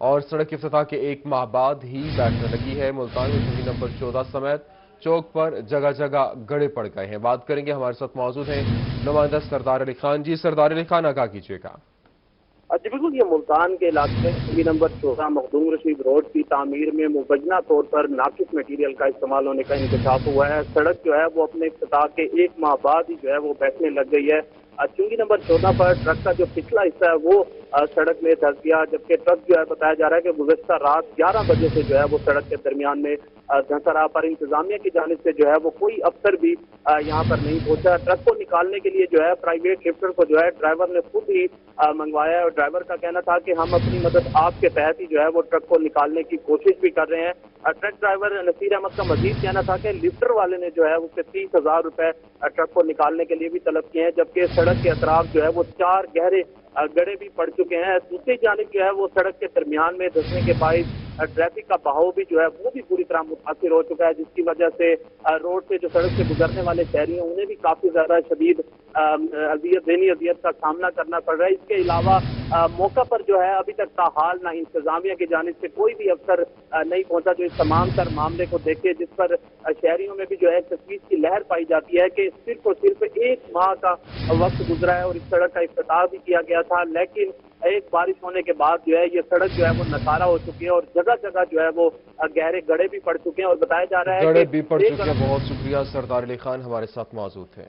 اور سڑک افتتاح کے ایک ماہ بعد ہی بیٹھنے لگی ہے۔ ملتان میں چوکی نمبر 14 سمیت چوک پر جگہ جگہ گڑے پڑ گئے ہیں۔ بات کریں گے، ہمارے ساتھ موجود ہیں نمائندہ سردار علی خان۔ جی سردار علی خان، آگاہ کیجیے گا۔ جی بالکل، یہ ملتان کے علاقے میں چوکی نمبر 14 مخدوم رشید روڈ کی تعمیر میں مبینہ طور پر ناقص میٹیریل کا استعمال ہونے کا انکشاف ہوا ہے۔ سڑک جو ہے وہ اپنے افتتاح کے ایک ماہ بعد ہی جو ہے وہ بیٹھنے لگ گئی ہے۔ چوکی نمبر 14 پر ٹرک کا جو پچھلا حصہ ہے وہ سڑک میں دھس گیا، جبکہ ٹرک جو ہے بتایا جا رہا ہے کہ گزشتہ رات 11 بجے سے جو ہے وہ سڑک کے درمیان میں دھنسا رہا، پر انتظامیہ کی جانب سے جو ہے وہ کوئی افسر بھی یہاں پر نہیں پہنچا۔ ٹرک کو نکالنے کے لیے جو ہے پرائیویٹ لفٹر کو جو ہے ڈرائیور نے خود ہی منگوایا ہے، اور ڈرائیور کا کہنا تھا کہ ہم اپنی مدد آپ کے تحت ہی جو ہے وہ ٹرک کو نکالنے کی کوشش بھی کر رہے ہیں۔ ٹرک ڈرائیور نصیر احمد کا مزید کہنا تھا کہ لفٹر والے نے جو ہے وہ 30,000 روپے ٹرک کو نکالنے کے لیے بھی طلب کیے ہیں، جبکہ سڑک کے اطراف جو ہے وہ 4 گہرے گڑے بھی پڑ چکے ہیں۔ دوسری جانب جو ہے وہ سڑک کے درمیان میں دھسنے کے باعث ٹریفک کا بہاؤ بھی جو ہے وہ بھی پوری طرح متاثر ہو چکا ہے، جس کی وجہ سے روڈ سے جو سڑک سے گزرنے والے شہری ہیں انہیں بھی کافی زیادہ شدید ذہنی اذیت کا سامنا کرنا پڑ رہا ہے۔ اس کے علاوہ موقع پر جو ہے ابھی تک تاحال نہ انتظامیہ کی جانب سے کوئی بھی افسر نہیں پہنچا جو اس تمام تر معاملے کو دیکھے، جس پر شہریوں میں بھی جو ہے تشویش کی لہر پائی جاتی ہے کہ صرف اور صرف ایک ماہ کا وقت گزرا ہے اور اس سڑک کا افتتاح بھی کیا گیا تھا، لیکن ایک بارش ہونے کے بعد جو ہے یہ سڑک جو ہے وہ نکارہ ہو چکی ہے اور جگہ جگہ جو ہے وہ گہرے گڑے بھی پڑ چکے ہیں، اور بتایا جا رہا ہے گڑے بھی پڑ چکے ہیں۔ بہت شکریہ، سردار علی خان ہمارے ساتھ موجود تھے۔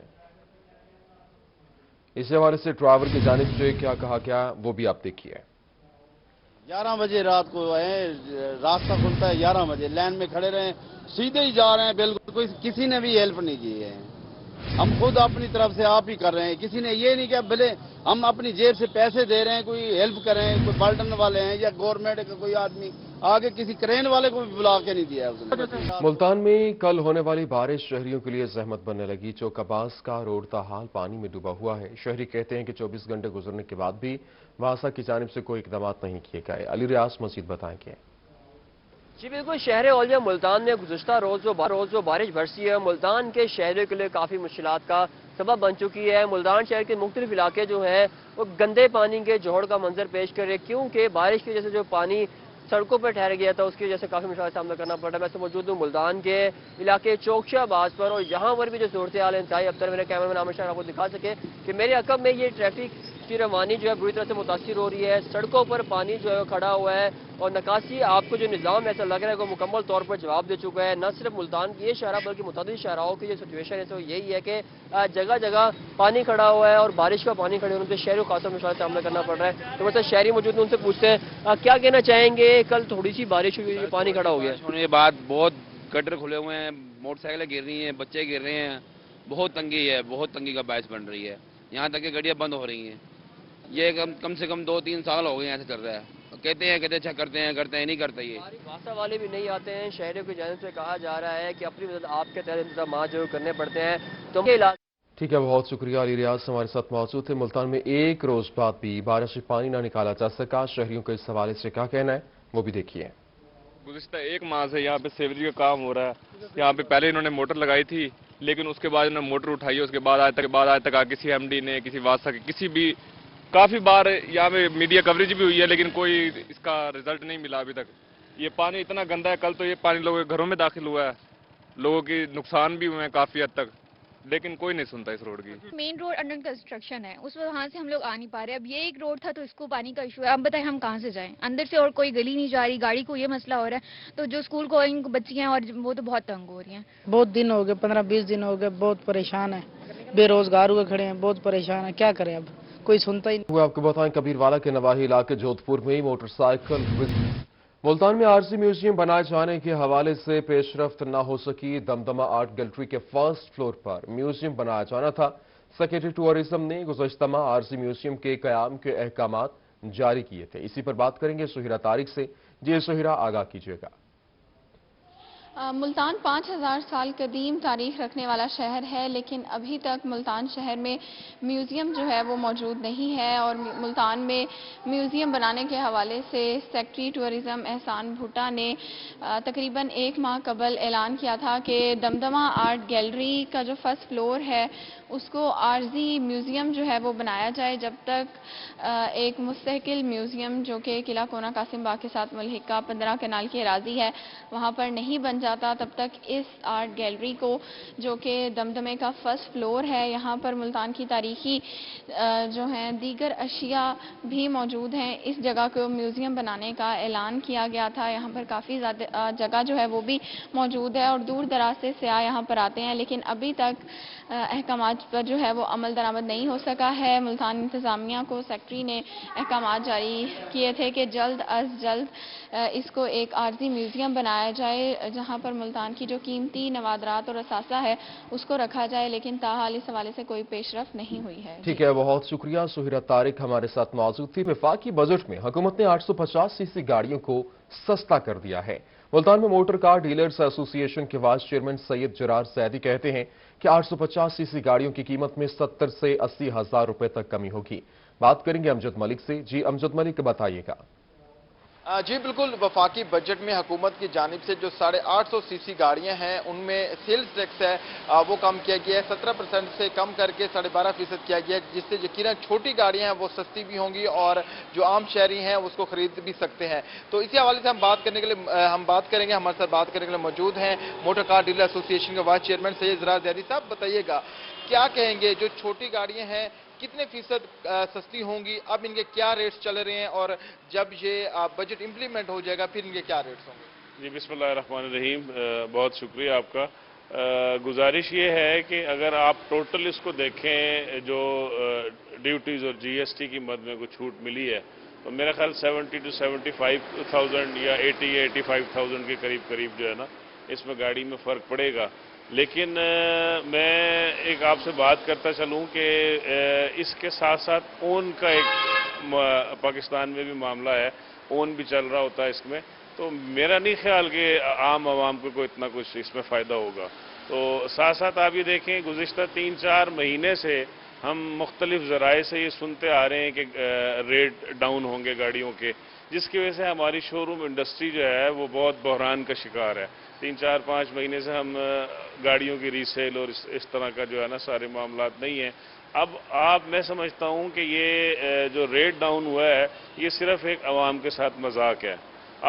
اس حوالے سے ڈرائیور کی جانب سے کیا کہا گیا وہ بھی آپ دیکھیے۔ 11 بجے رات کو آئے، راستہ کھلتا ہے 11 بجے، لائن میں کھڑے رہے، سیدھے ہی جا رہے ہیں، بالکل کسی نے بھی ہیلپ نہیں کی ہے۔ ہم خود اپنی طرف سے آپ ہی کر رہے ہیں، کسی نے یہ نہیں کہا بھلے ہم اپنی جیب سے پیسے دے رہے ہیں، کوئی ہیلپ کریں، کوئی پالٹن والے ہیں یا گورنمنٹ کا کوئی آدمی آگے کسی کرین والے کو بھی بلا کے نہیں دیا ہے اس نے۔ ملتان میں کل ہونے والی بارش شہریوں کے لیے زحمت بننے لگی۔ چوک عباس کا روڈ تاحال پانی میں ڈوبا ہوا ہے۔ شہری کہتے ہیں کہ 24 گھنٹے گزرنے کے بعد بھی واسا کی جانب سے کوئی اقدامات نہیں کیے گئے۔ علی ریاض مزید بتائیں گے۔ جی بالکل، شہر اولیا ملتان میں گزشتہ روز جو بارش برسی ہے ملتان کے شہریوں کے لیے کافی مشکلات کا سبب بن چکی ہے۔ ملتان شہر کے مختلف علاقے جو ہیں وہ گندے پانی کے جوہڑ کا منظر پیش کر رہے ہیں، کیونکہ بارش کی وجہ سے جو پانی سڑکوں پر ٹھہر گیا تھا اس کی وجہ سے کافی مشکلات کا سامنا کرنا پڑ رہا ہے۔ میں تو موجود ہوں ملتان کے علاقے چوکشہ آباز پر، اور یہاں پر بھی جو صورتحال انتہائی ابتر میرے کیمرہ مین عامر شاہ آپ کو دکھا سکے کہ میرے عقب میں یہ ٹریفک کی روانی جو ہے بری طرح سے متاثر ہو رہی ہے۔ سڑکوں پر پانی جو ہے کھڑا ہوا ہے اور نکاسی آپ کو جو نظام ایسا لگ رہا ہے کہ مکمل طور پر جواب دے چکا ہے۔ نہ صرف ملتان کی یہ شہرہ بلکہ متعدد شہراؤں کی جو سچویشن ہے تو یہی ہے کہ جگہ جگہ پانی کھڑا ہوا ہے اور بارش کا پانی کھڑے ہونے سے شہریوں کو خاصا مشکلات کا سامنا کرنا پڑ رہا ہے۔ تو مطلب شہری موجود ہیں، ان سے پوچھتے ہیں کیا کہنا چاہیں گے۔ کل تھوڑی سی بارش ہوئی، پانی کھڑا ہو گیا ہونے کے بعد بہت گٹر کھلے ہوئے ہیں، موٹر سائیکلیں گر رہی ہیں، بچے گر رہے ہیں، بہت تنگی ہے، بہت تنگی کا باعث بن رہی ہے۔ یہاں تک کہ گاڑیاں بند ہو رہی ہیں۔ یہ کم سے کم 2-3 سال ہو گئے ہیں ایسے چل رہا ہے۔ کہتے ہیں اچھا کرتے ہیں نہیں کرتے۔ یہ واسا والے بھی نہیں آتے ہیں، شہریوں کی جانب سے کہا جا رہا ہے کہ اپنی مدد آپ کے تحت انتظامات جو کرنے پڑتے ہیں۔ تو ٹھیک ہے، بہت شکریہ علی ریاض ہمارے ساتھ موجود تھے۔ ملتان میں ایک روز بعد بھی بارش سے پانی نہ نکالا جا سکا، شہریوں کا اس حوالے سے کیا کہنا ہے وہ بھی دیکھیے۔ گزشتہ ایک ماہ سے یہاں پہ سیوریج کا کام ہو رہا ہے۔ یہاں پہ پہلے انہوں نے موٹر لگائی تھی، لیکن اس کے بعد انہوں نے موٹر اٹھائی ہے، اس کے بعد آج تک کسی ایم ڈی نے، کسی واسطہ کے کسی بھی کافی بار یہاں پہ میڈیا کوریج بھی ہوئی ہے، لیکن کوئی اس کا رزلٹ نہیں ملا ابھی تک۔ یہ پانی اتنا گندا ہے، کل تو یہ پانی لوگوں کے گھروں میں داخل ہوا ہے، لوگوں کی نقصان بھی ہوئے ہیں کافی حد تک، لیکن کوئی نہیں سنتا اس روڈ کی۔ مین روڈ انڈر کنسٹرکشن ہے، اس وہاں سے ہم لوگ آ نہیں پا رہے۔ اب یہ ایک روڈ تھا تو اس کو پانی کا ایشو ہے، اب بتائیں ہم کہاں سے جائیں؟ اندر سے اور کوئی گلی نہیں جا رہی، گاڑی کو یہ مسئلہ ہو رہا ہے، تو جو اسکول گوئنگ بچیاں ہیں اور وہ تو بہت تنگ ہو رہی ہیں۔ بہت دن ہو گئے، 15-20 دن ہو گئے، بہت پریشان ہیں، بے روزگار ہوئے کھڑے ہیں، بہت پریشان ہیں، کیا کریں اب کوئی سنتا ہی نہیں۔ آپ کو بتائیں کبیر والا کے نواحی علاقے جودھ پور میں موٹر سائیکل ملتان میں عارضی میوزیم بنائے جانے کے حوالے سے پیش رفت نہ ہو سکی۔ دمدمہ آرٹ گیلری کے فرسٹ فلور پر میوزیم بنایا جانا تھا۔ سیکریٹری ٹورزم نے گزشتہ ماہ عارضی میوزیم کے قیام کے احکامات جاری کیے تھے۔ اسی پر بات کریں گے سہیرہ طارق سے۔ جی سہیرہ، آگاہ کیجیے گا۔ ملتان 5000 سال قدیم تاریخ رکھنے والا شہر ہے، لیکن ابھی تک ملتان شہر میں میوزیم جو ہے وہ موجود نہیں ہے، اور ملتان میں میوزیم بنانے کے حوالے سے سیکٹری ٹورزم احسان بھٹا نے تقریباً 1 ماہ قبل اعلان کیا تھا کہ دمدمہ آرٹ گیلری کا جو فرسٹ فلور ہے اس کو عارضی میوزیم جو ہے وہ بنایا جائے، جب تک ایک مستقل میوزیم جو کہ قلعہ کونا قاسم باغ کے ساتھ ملحقہ 15 کنال کی اراضی ہے وہاں پر نہیں بن جاتا، تب تک اس آرٹ گیلری کو جو کہ دمدمے کا فرسٹ فلور ہے، یہاں پر ملتان کی تاریخی جو ہیں دیگر اشیاء بھی موجود ہیں، اس جگہ کو میوزیم بنانے کا اعلان کیا گیا تھا۔ یہاں پر کافی زیادہ جگہ جو ہے وہ بھی موجود ہے اور دور دراز سے سیاح یہاں پر آتے ہیں، لیکن ابھی تک احکامات پر جو ہے وہ عمل درآمد نہیں ہو سکا ہے۔ ملتان انتظامیہ کو سیکٹری نے احکامات جاری کیے تھے کہ جلد از جلد اس کو ایک عارضی میوزیم بنایا جائے جہاں پر ملتان کی جو قیمتی نوادرات اور اثاثہ ہے اس کو رکھا جائے، لیکن تاحال اس حوالے سے کوئی پیش رفت نہیں ہوئی ہے۔ ٹھیک ہے، بہت شکریہ سہیرہ طارق ہمارے ساتھ موجود تھی۔ وفاقی بجٹ میں حکومت نے 850 سی سی گاڑیوں کو سستا کر دیا ہے۔ ملتان میں موٹر کار ڈیلرز ایسوسی ایشن کے وائس چیئرمین سید جرار زیدی کہتے ہیں کہ 850 سی سی گاڑیوں کی قیمت میں 70 سے 80 ہزار روپے تک کمی ہوگی۔ بات کریں گے امجد ملک سے۔ جی امجد ملک بتائیے گا۔ جی بالکل، وفاقی بجٹ میں حکومت کی جانب سے جو 850 سی سی گاڑیاں ہیں ان میں سیلز ٹیکس ہے وہ کم کیا گیا ہے، 17% سے کم کر کے 12.5% کیا گیا ہے، جس سے یقیناً چھوٹی گاڑیاں ہیں وہ سستی بھی ہوں گی اور جو عام شہری ہیں اس کو خرید بھی سکتے ہیں۔ تو اسی حوالے سے ہم بات کریں گے، ہمارے ساتھ بات کرنے کے لیے موجود ہیں موٹر کار ڈیلر ایسوسی ایشن کے وائس چیئرمین سید جرار زیدی صاحب۔ بتائیے گا کیا کہیں گے، جو چھوٹی گاڑیاں ہیں کتنے فیصد سستی ہوں گی، اب ان کے کیا ریٹس چل رہے ہیں، اور جب یہ بجٹ امپلیمنٹ ہو جائے گا پھر ان کے کیا ریٹس ہوں گے؟ جی بسم اللہ الرحمن الرحیم، بہت شکریہ آپ کا۔ گزارش یہ ہے کہ اگر آپ ٹوٹل اس کو دیکھیں جو ڈیوٹیز اور جی ایس ٹی کی مد میں کچھ چھوٹ ملی ہے تو میرا خیال 70 to 75,000 یا 85,000 کے قریب جو ہے نا اس میں گاڑی میں فرق پڑے گا۔ لیکن میں ایک آپ سے بات کرتا چلوں کہ اس کے ساتھ ساتھ اون کا ایک پاکستان میں بھی معاملہ ہے، اون بھی چل رہا ہوتا ہے اس میں، تو میرا نہیں خیال کہ عام عوام کو اتنا کچھ اس میں فائدہ ہوگا۔ تو ساتھ ساتھ آپ یہ دیکھیں گزشتہ 3-4 مہینے سے ہم مختلف ذرائع سے یہ سنتے آ رہے ہیں کہ ریٹ ڈاؤن ہوں گے گاڑیوں کے، جس کی وجہ سے ہماری شو روم انڈسٹری جو ہے وہ بہت بحران کا شکار ہے۔ 3-4-5 مہینے سے ہم گاڑیوں کی ریسیل اور اس طرح کا جو ہے نا سارے معاملات نہیں ہیں۔ اب میں سمجھتا ہوں کہ یہ جو ریٹ ڈاؤن ہوا ہے یہ صرف ایک عوام کے ساتھ مذاق ہے۔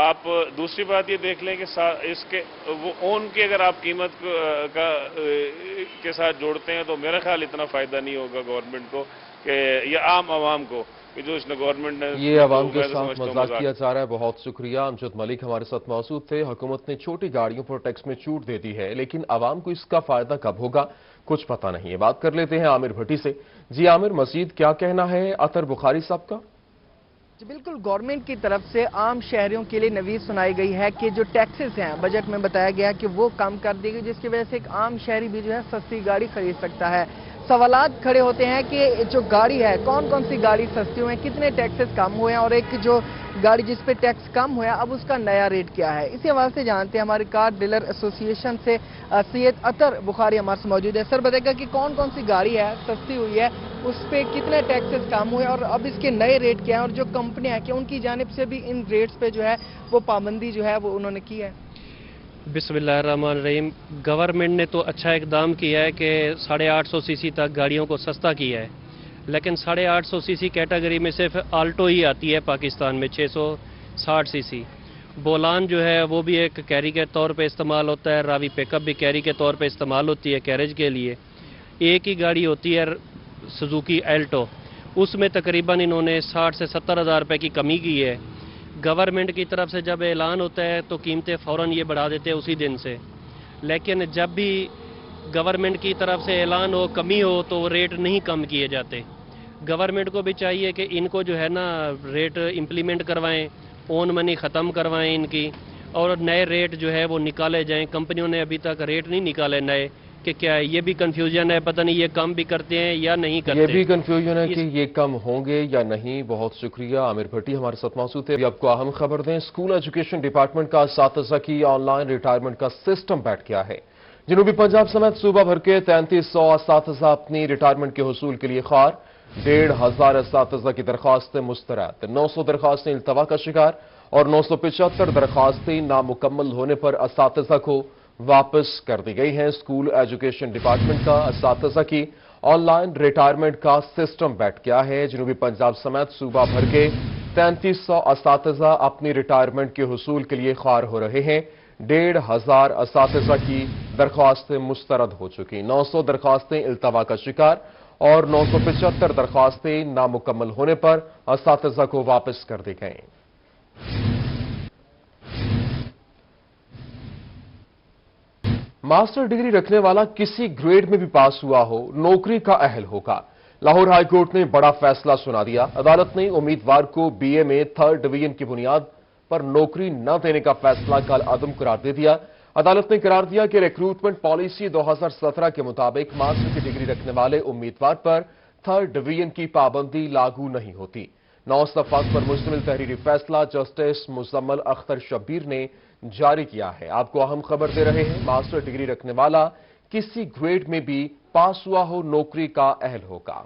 آپ دوسری بات یہ دیکھ لیں کہ اس کے وہ اون کی اگر آپ قیمت کے ساتھ جوڑتے ہیں تو میرا خیال اتنا فائدہ نہیں ہوگا گورنمنٹ کو کہ یا عام عوام کو کہ جو اس نے گورنمنٹ نے یہ عوام کے ساتھ مذاق کیا جا رہا ہے۔ بہت شکریہ امجد ملک ہمارے ساتھ موجود تھے۔ حکومت نے چھوٹی گاڑیوں پر ٹیکس میں چھوٹ دے دی ہے، لیکن عوام کو اس کا فائدہ کب ہوگا کچھ پتہ نہیں ہے۔ بات کر لیتے ہیں عامر بھٹی سے۔ جی عامر، مزید کیا کہنا ہے اطہر بخاری صاحب کا؟ جی بالکل، گورنمنٹ کی طرف سے عام شہریوں کے لیے نوید سنائی گئی ہے کہ جو ٹیکسز ہیں بجٹ میں بتایا گیا کہ وہ کم کر دی گئی، جس کی وجہ سے ایک عام شہری بھی جو ہے سستی گاڑی خرید سکتا ہے۔ سوالات کھڑے ہوتے ہیں کہ جو گاڑی ہے کون کون سی گاڑی سستی ہوئے ہیں، کتنے ٹیکسز کم ہوئے ہیں، اور ایک جو گاڑی جس پہ ٹیکس کم ہوا اب اس کا نیا ریٹ کیا ہے۔ اسی حوالے سے جانتے ہیں ہمارے کار ڈیلر ایسوسی ایشن سے سید اطہر بخاری ہمارے سے موجود ہے۔ سر بتائے گا کہ کون کون سی گاڑی ہے سستی ہوئی ہے، اس پہ کتنے ٹیکسز کم ہوئے اور اب اس کے نئے ریٹ کیا ہیں، اور جو کمپنیاں ہیں کہ ان کی جانب سے بھی ان ریٹس پہ جو ہے وہ پابندی جو ہے وہ انہوں نے کی ہے؟ بسم اللہ الرحمن الرحیم، گورنمنٹ نے تو اچھا اقدام کیا ہے کہ 850 سی سی تک گاڑیوں کو سستا کیا ہے، لیکن 850 سی سی کیٹیگری میں صرف آلٹو ہی آتی ہے پاکستان میں 660 سی سی۔ بولان جو ہے وہ بھی ایک کیری کے طور پہ استعمال ہوتا ہے، راوی پک اپ بھی کیری کے طور پہ استعمال ہوتی ہے کیریج کے لیے۔ ایک ہی گاڑی ہوتی ہے سزوکی ایلٹو، اس میں تقریباً انہوں نے 60 سے 70 ہزار روپے کی کمی کی ہے۔ گورنمنٹ کی طرف سے جب اعلان ہوتا ہے تو قیمتیں فوراً یہ بڑھا دیتے ہیں اسی دن سے، لیکن جب بھی گورنمنٹ کی طرف سے اعلان ہو کمی ہو تو ریٹ نہیں کم کیے جاتے۔ گورنمنٹ کو بھی چاہیے کہ ان کو جو ہے نا ریٹ امپلیمنٹ کروائیں، اون منی ختم کروائیں ان کی، اور نئے ریٹ جو ہے وہ نکالے جائیں۔ کمپنیوں نے ابھی تک ریٹ نہیں نکالے نئے کہ کیا ہے، یہ بھی کنفیوژن ہے، پتہ نہیں یہ کام بھی کرتے ہیں یا نہیں کرتے. یہ بھی کنفیوژن ہے کہ یہ کم ہوں گے یا نہیں. بہت شکریہ عامر بھٹی ہمارے ساتھ موجود تھے. آپ کو اہم خبر دیں، اسکول ایجوکیشن ڈپارٹمنٹ کا اساتذہ کی آن لائن ریٹائرمنٹ کا سسٹم بیٹھ گیا ہے. جنوبی پنجاب سمیت صوبہ بھر کے 3300 اساتذہ اپنی ریٹائرمنٹ کے حصول کے لیے خوار. 1500 اساتذہ کی درخواستیں مسترد، 900 درخواستیں التوا کا شکار اور 975 درخواستیں نامکمل ہونے پر اساتذہ کو واپس کر دی گئی ہیں. اسکول ایجوکیشن ڈپارٹمنٹ کا اساتذہ کی آن لائن ریٹائرمنٹ کا سسٹم بیٹھ گیا ہے. جنوبی پنجاب سمیت صوبہ بھر کے 3300 اساتذہ اپنی ریٹائرمنٹ کے حصول کے لیے خوار ہو رہے ہیں. 1500 اساتذہ کی درخواستیں مسترد ہو چکی، 900 درخواستیں التوا کا شکار اور 975 درخواستیں نامکمل ہونے پر اساتذہ کو واپس کر دی گئیں. ماسٹر ڈگری رکھنے والا کسی گریڈ میں بھی پاس ہوا ہو نوکری کا اہل ہوگا. لاہور ہائی کورٹ نے بڑا فیصلہ سنا دیا. عدالت نے امیدوار کو بی اے میں 3rd ڈویژن کی بنیاد پر نوکری نہ دینے کا فیصلہ کل عدم قرار دے دیا. عدالت نے قرار دیا کہ ریکروٹمنٹ پالیسی 2017 کے مطابق ماسٹر کی ڈگری رکھنے والے امیدوار پر 3rd ڈویژن کی پابندی لاگو نہیں ہوتی. 9 صفحات پر مشتمل تحریری فیصلہ جسٹس مزمل اختر شبیر نے جاری کیا ہے. آپ کو اہم خبر دے رہے ہیں، ماسٹر ڈگری رکھنے والا کسی گریڈ میں بھی پاس ہوا ہو نوکری کا اہل ہوگا.